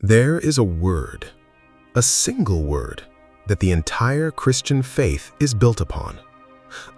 There is a word, a single word, that the entire Christian faith is built upon.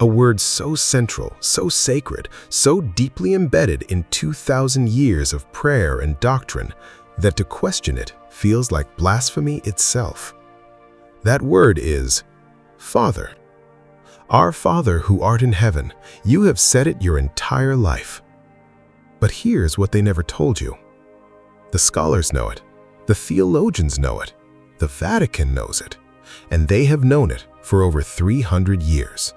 A word so central, so sacred, so deeply embedded in 2,000 years of prayer and doctrine that to question it feels like blasphemy itself. That word is Father. Our Father who art in heaven, you have said it your entire life. But here's what they never told you. The scholars know it, the theologians know it, the Vatican knows it, and they have known it for over 300 years.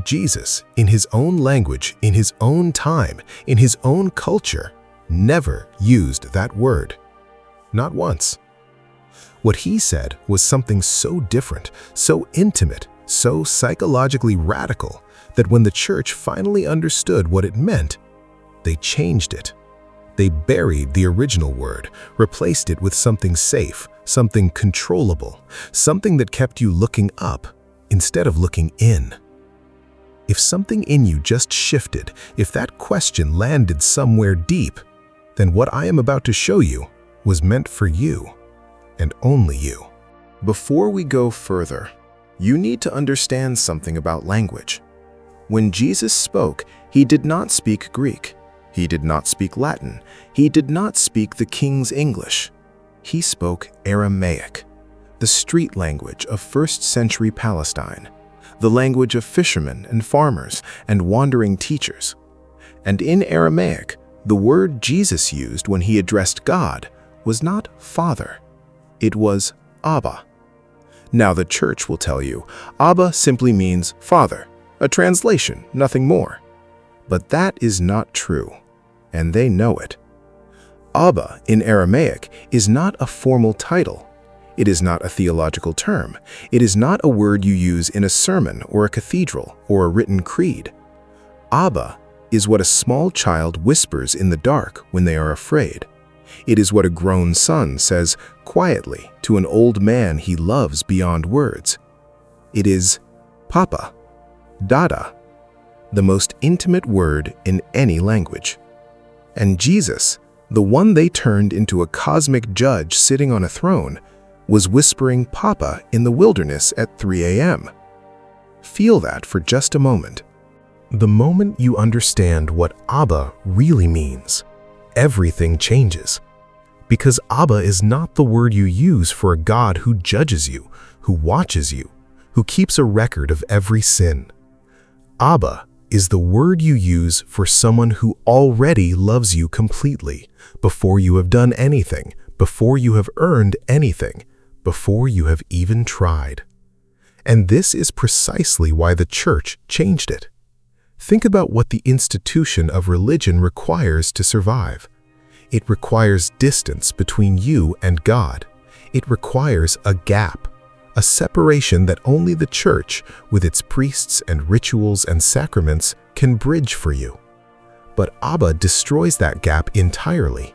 Jesus, in his own language, in his own time, in his own culture, never used that word. Not once. What he said was something so different, so intimate, so psychologically radical that when the church finally understood what it meant, they changed it. They buried the original word, replaced it with something safe, something controllable, something that kept you looking up instead of looking in. If something in you just shifted, if that question landed somewhere deep, then what I am about to show you was meant for you, and only you. Before we go further, you need to understand something about language. When Jesus spoke, he did not speak Greek. He did not speak Latin. He did not speak the King's English. He spoke Aramaic, the street language of first-century Palestine, the language of fishermen and farmers and wandering teachers. And in Aramaic, the word Jesus used when he addressed God was not Father. It was Abba. Now the church will tell you, Abba simply means Father, a translation, nothing more. But that is not true, and they know it. Abba in Aramaic is not a formal title. It is not a theological term. It is not a word you use in a sermon or a cathedral or a written creed. Abba is what a small child whispers in the dark when they are afraid. It is what a grown son says quietly to an old man he loves beyond words. It is Papa, Dada, the most intimate word in any language. And Jesus, the one they turned into a cosmic judge sitting on a throne, was whispering Papa in the wilderness at 3 a.m. Feel that for just a moment. The moment you understand what Abba really means, everything changes. Because Abba is not the word you use for a God who judges you, who watches you, who keeps a record of every sin. Abba is the word you use for someone who already loves you completely, before you have done anything, before you have earned anything, before you have even tried. And this is precisely why the church changed it. Think about what the institution of religion requires to survive. It requires distance between you and God. It requires a gap, a separation that only the church, with its priests and rituals and sacraments, can bridge for you. But Abba destroys that gap entirely.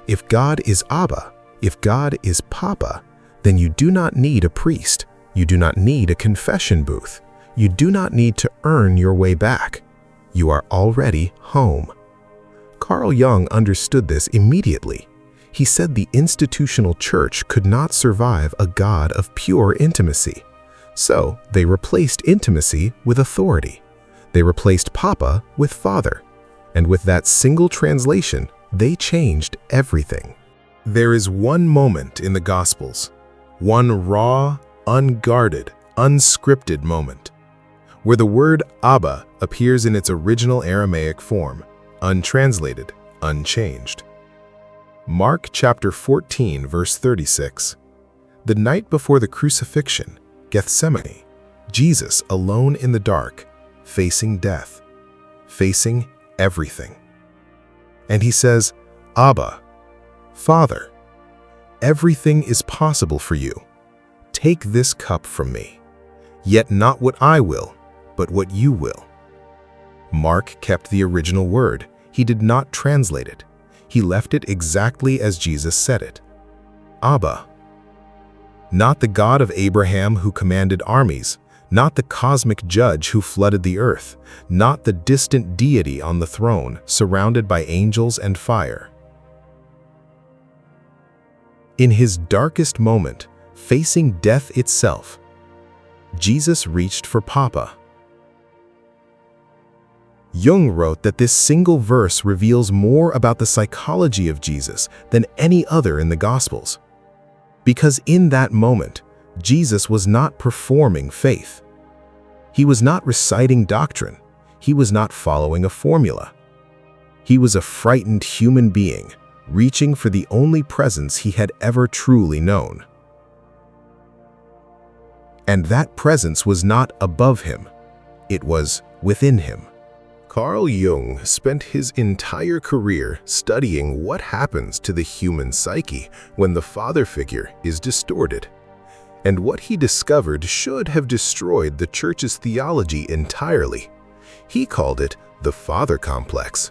If God is Abba, if God is Papa, then you do not need a priest. You do not need a confession booth. You do not need to earn your way back. You are already home. Carl Jung understood this immediately. He said the institutional church could not survive a God of pure intimacy. So they replaced intimacy with authority. They replaced Papa with Father. And with that single translation, they changed everything. There is one moment in the Gospels, one raw, unguarded, unscripted moment, where the word Abba appears in its original Aramaic form, untranslated, unchanged. Mark chapter 14, verse 36. The night before the crucifixion, Gethsemane, Jesus alone in the dark, facing death, facing everything. And he says, Abba, Father, everything is possible for you. Take this cup from me. Yet not what I will, but what you will. Mark kept the original word. He did not translate it. He left it exactly as Jesus said it. Abba. Not the God of Abraham who commanded armies, not the cosmic judge who flooded the earth, not the distant deity on the throne surrounded by angels and fire. In his darkest moment, facing death itself, Jesus reached for Papa. Jung wrote that this single verse reveals more about the psychology of Jesus than any other in the Gospels. Because in that moment, Jesus was not performing faith. He was not reciting doctrine. He was not following a formula. He was a frightened human being, reaching for the only presence he had ever truly known. And that presence was not above him. It was within him. Carl Jung spent his entire career studying what happens to the human psyche when the father figure is distorted. And what he discovered should have destroyed the church's theology entirely. He called it the father complex.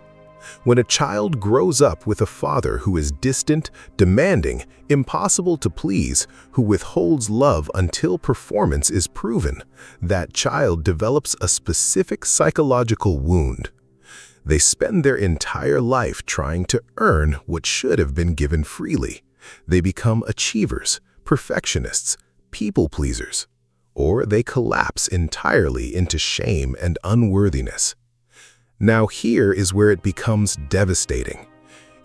When a child grows up with a father who is distant, demanding, impossible to please, who withholds love until performance is proven, that child develops a specific psychological wound. They spend their entire life trying to earn what should have been given freely. They become achievers, perfectionists, people pleasers, or they collapse entirely into shame and unworthiness. Now here is where it becomes devastating.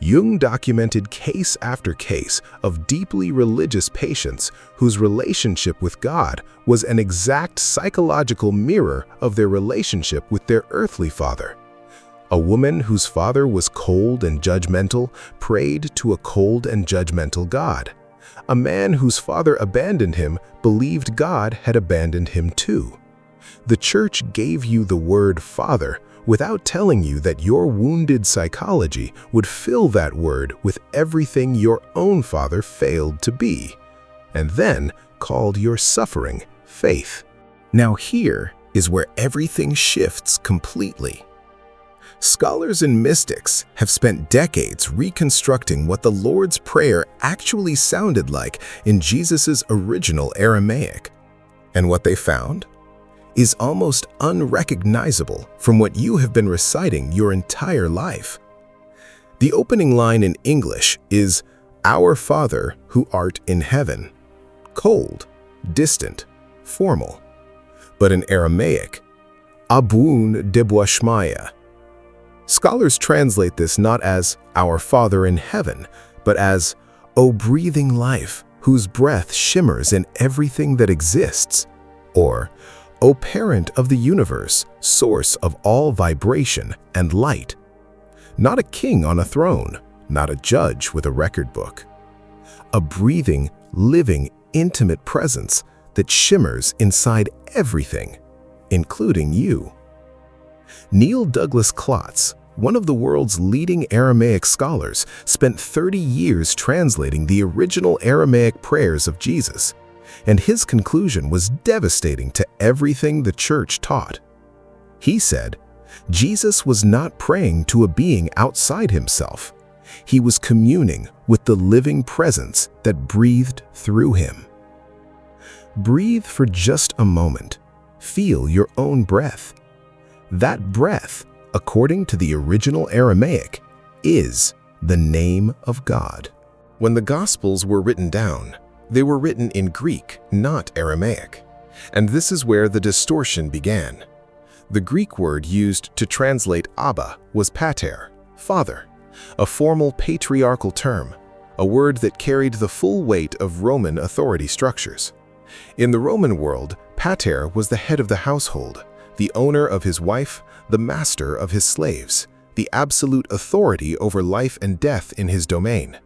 Jung documented case after case of deeply religious patients whose relationship with God was an exact psychological mirror of their relationship with their earthly father. A woman whose father was cold and judgmental prayed to a cold and judgmental God. A man whose father abandoned him believed God had abandoned him too. The church gave you the word father without telling you that your wounded psychology would fill that word with everything your own father failed to be, and then called your suffering faith. Now here is where everything shifts completely. Scholars and mystics have spent decades reconstructing what the Lord's Prayer actually sounded like in Jesus' original Aramaic. And what they found is almost unrecognizable from what you have been reciting your entire life. The opening line in English is, "Our Father who art in heaven," cold, distant, formal. But in Aramaic, "Abun debwashmaya." Scholars translate this not as "Our Father in heaven," but as, "O breathing life, whose breath shimmers in everything that exists," or "O parent of the universe, source of all vibration and light." Not a king on a throne, not a judge with a record book. A breathing, living, intimate presence that shimmers inside everything, including you. Neil Douglas Klotz, one of the world's leading Aramaic scholars, spent 30 years translating the original Aramaic prayers of Jesus. And his conclusion was devastating to everything the church taught. He said, Jesus was not praying to a being outside himself. He was communing with the living presence that breathed through him. Breathe for just a moment. Feel your own breath. That breath, according to the original Aramaic, is the name of God. When the Gospels were written down, they were written in Greek, not Aramaic. And this is where the distortion began. The Greek word used to translate Abba was pater, father, a formal patriarchal term, a word that carried the full weight of Roman authority structures. In the Roman world, pater was the head of the household, the owner of his wife, the master of his slaves, the absolute authority over life and death in his domain.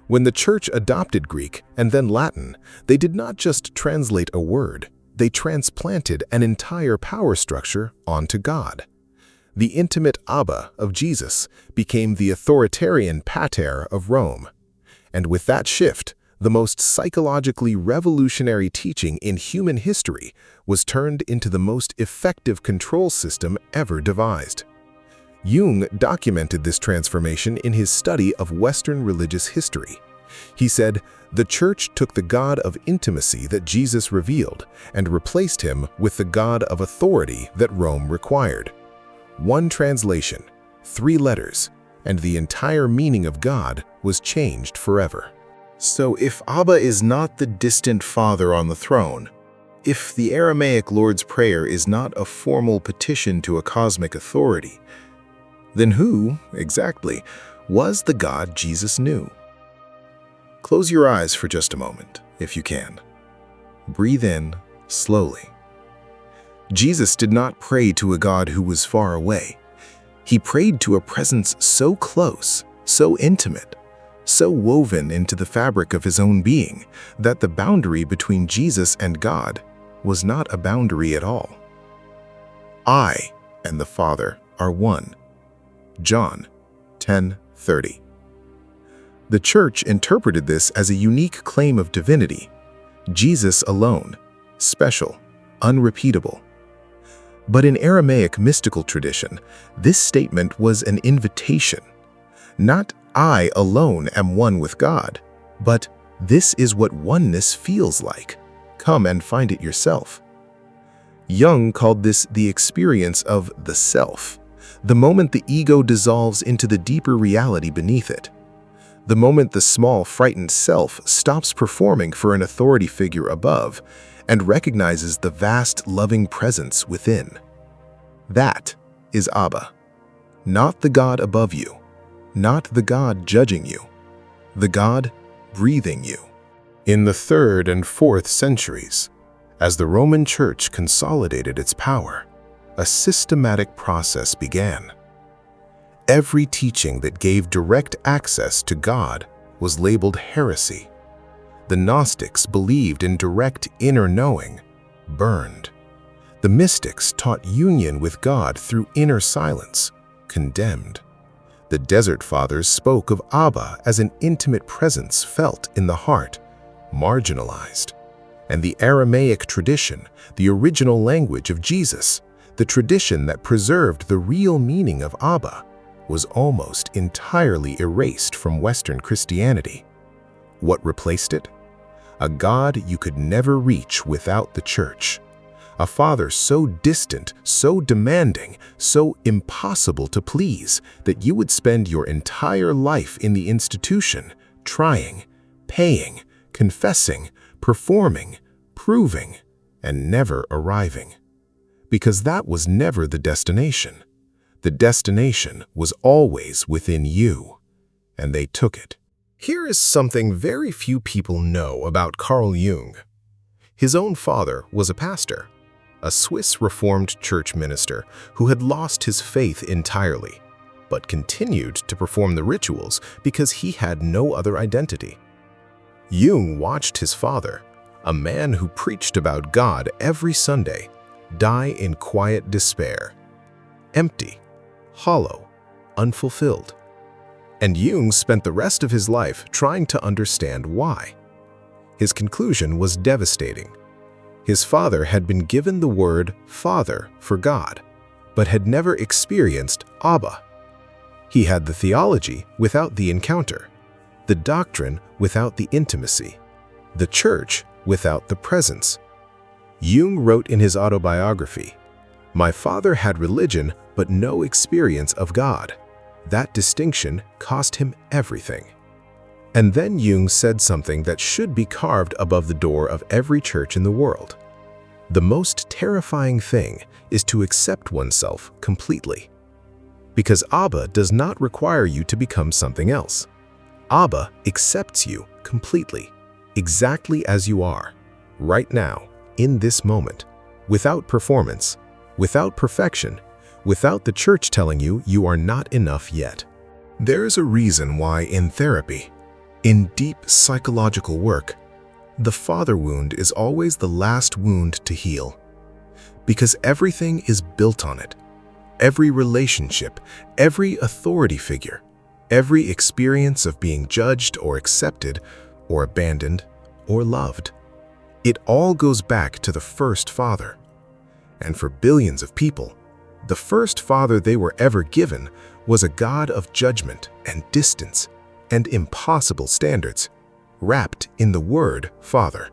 When the church adopted Greek and then Latin, they did not just translate a word, they transplanted an entire power structure onto God. The intimate Abba of Jesus became the authoritarian pater of Rome. And with that shift, the most psychologically revolutionary teaching in human history was turned into the most effective control system ever devised. Jung documented this transformation in his study of Western religious history. He said, "The church took the God of intimacy that Jesus revealed and replaced him with the God of authority that Rome required. One translation, 3 letters, and the entire meaning of God was changed forever." So if Abba is not the distant father on the throne, if the Aramaic Lord's Prayer is not a formal petition to a cosmic authority, then who, exactly, was the God Jesus knew? Close your eyes for just a moment, if you can. Breathe in slowly. Jesus did not pray to a God who was far away. He prayed to a presence so close, so intimate, so woven into the fabric of his own being that the boundary between Jesus and God was not a boundary at all. I and the Father are one. John 10:30. The Church interpreted this as a unique claim of divinity. Jesus alone, special, unrepeatable. But in Aramaic mystical tradition, this statement was an invitation. Not I alone am one with God, but this is what oneness feels like. Come and find it yourself. Jung called this the experience of the self, the moment the ego dissolves into the deeper reality beneath it. The moment the small, frightened self stops performing for an authority figure above and recognizes the vast, loving presence within. That is Abba. Not the God above you, not the God judging you, the God breathing you. In the 3rd and 4th centuries, as the Roman Church consolidated its power, a systematic process began. Every teaching that gave direct access to God was labeled heresy. The Gnostics believed in direct inner knowing, burned. The mystics taught union with God through inner silence, condemned. The Desert Fathers spoke of Abba as an intimate presence felt in the heart, marginalized. And the Aramaic tradition, the original language of Jesus, the tradition that preserved the real meaning of Abba, was almost entirely erased from Western Christianity. What replaced it? A God you could never reach without the Church. A Father so distant, so demanding, so impossible to please that you would spend your entire life in the institution, trying, paying, confessing, performing, proving, and never arriving. Because that was never the destination. The destination was always within you, and they took it. Here is something very few people know about Carl Jung. His own father was a pastor, a Swiss Reformed Church minister who had lost his faith entirely, but continued to perform the rituals because he had no other identity. Jung watched his father, a man who preached about God every Sunday, die in quiet despair, empty, hollow, unfulfilled. And Jung spent the rest of his life trying to understand why. His conclusion was devastating. His father had been given the word Father for God, but had never experienced Abba. He had the theology without the encounter, the doctrine without the intimacy, the church without the presence. Jung wrote in his autobiography, "My father had religion but no experience of God. That distinction cost him everything." And then Jung said something that should be carved above the door of every church in the world. The most terrifying thing is to accept oneself completely. Because Abba does not require you to become something else. Abba accepts you completely, exactly as you are, right now, in this moment, without performance, without perfection, without the church telling you you are not enough yet. There is a reason why in therapy, in deep psychological work, the father wound is always the last wound to heal. Because everything is built on it. Every relationship, every authority figure, every experience of being judged or accepted or abandoned or loved. It all goes back to the first father. And for billions of people, the first father they were ever given was a God of judgment and distance and impossible standards, wrapped in the word Father.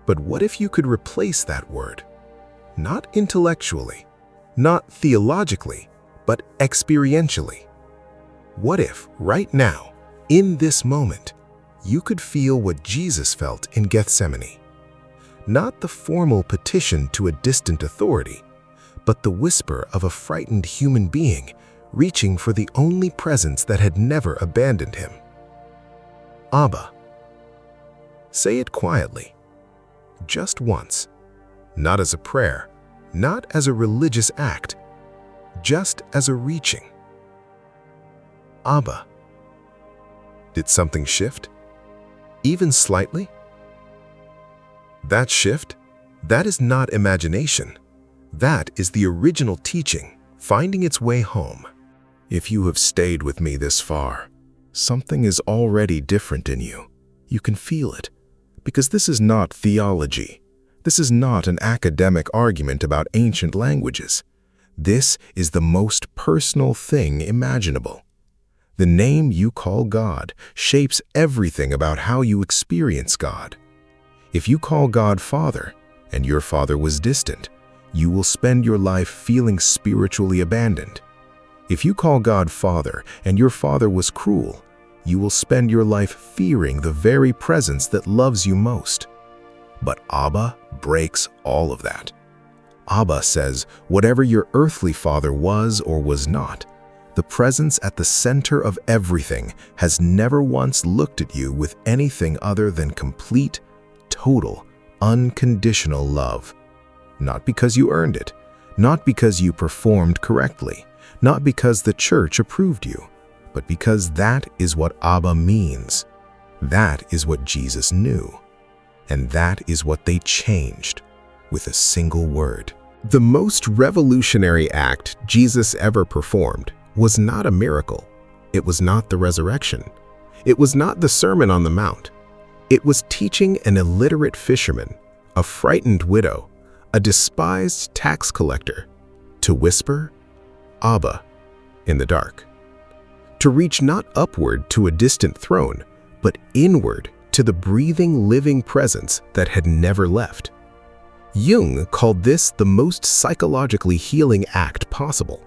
But what if you could replace that word? Not intellectually, not theologically, but experientially. What if, right now, in this moment, you could feel what Jesus felt in Gethsemane. Not the formal petition to a distant authority, but the whisper of a frightened human being reaching for the only presence that had never abandoned him. Abba. Say it quietly, just once, not as a prayer, not as a religious act, just as a reaching. Abba. Did something shift? Even slightly? That shift, that is not imagination. That is the original teaching, finding its way home. If you have stayed with me this far, something is already different in you. You can feel it, because this is not theology. This is not an academic argument about ancient languages. This is the most personal thing imaginable. The name you call God shapes everything about how you experience God. If you call God Father, and your father was distant, you will spend your life feeling spiritually abandoned. If you call God Father, and your father was cruel, you will spend your life fearing the very presence that loves you most. But Abba breaks all of that. Abba says, whatever your earthly father was or was not, the presence at the center of everything has never once looked at you with anything other than complete, total, unconditional love. Not because you earned it, not because you performed correctly, not because the church approved you, but because that is what Abba means. That is what Jesus knew. And that is what they changed with a single word. The most revolutionary act Jesus ever performed was not a miracle. It was not the resurrection. It was not the Sermon on the Mount. It was teaching an illiterate fisherman, a frightened widow, a despised tax collector, to whisper, Abba, in the dark. To reach not upward to a distant throne, but inward to the breathing, living presence that had never left. Jung called this the most psychologically healing act possible.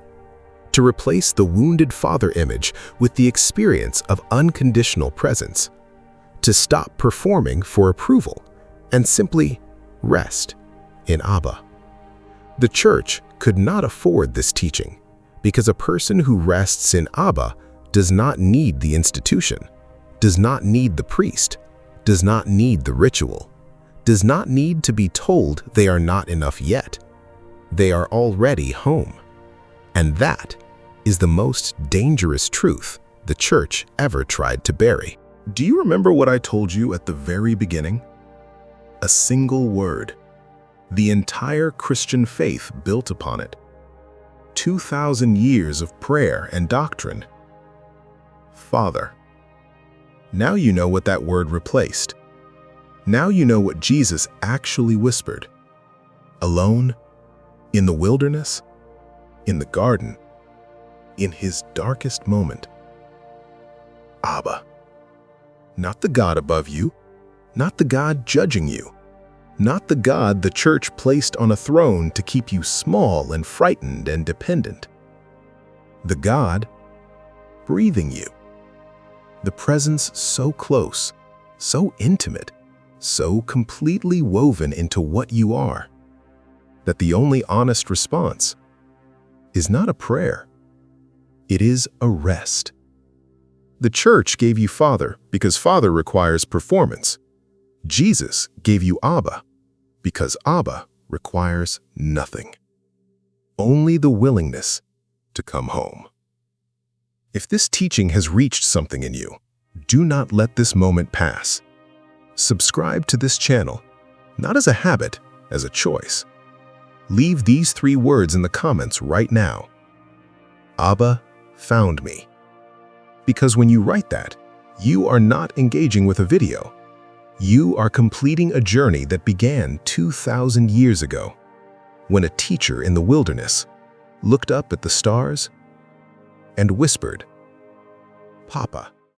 To replace the wounded father image with the experience of unconditional presence. To stop performing for approval and simply rest in Abba. The church could not afford this teaching because a person who rests in Abba does not need the institution, does not need the priest, does not need the ritual, does not need to be told they are not enough yet. They are already home. And that is the most dangerous truth the church ever tried to bury. Do you remember what I told you at the very beginning? A single word. The entire Christian faith built upon it. 2,000 years of prayer and doctrine. Father. Now you know what that word replaced. Now you know what Jesus actually whispered. Alone, in the wilderness, in the garden, in his darkest moment. Abba. Not the God above you, not the God judging you, not the God the church placed on a throne to keep you small and frightened and dependent. The God breathing you. The presence so close, so intimate, so completely woven into what you are, that the only honest response is not a prayer. It is a rest. The church gave you Father because Father requires performance. Jesus gave you Abba because Abba requires nothing. Only the willingness to come home. If this teaching has reached something in you, do not let this moment pass. Subscribe to this channel, not as a habit, as a choice. Leave these 3 words in the comments right now. Abba found me. Because when you write that, you are not engaging with a video. You are completing a journey that began 2,000 years ago, when a teacher in the wilderness looked up at the stars and whispered, Papa.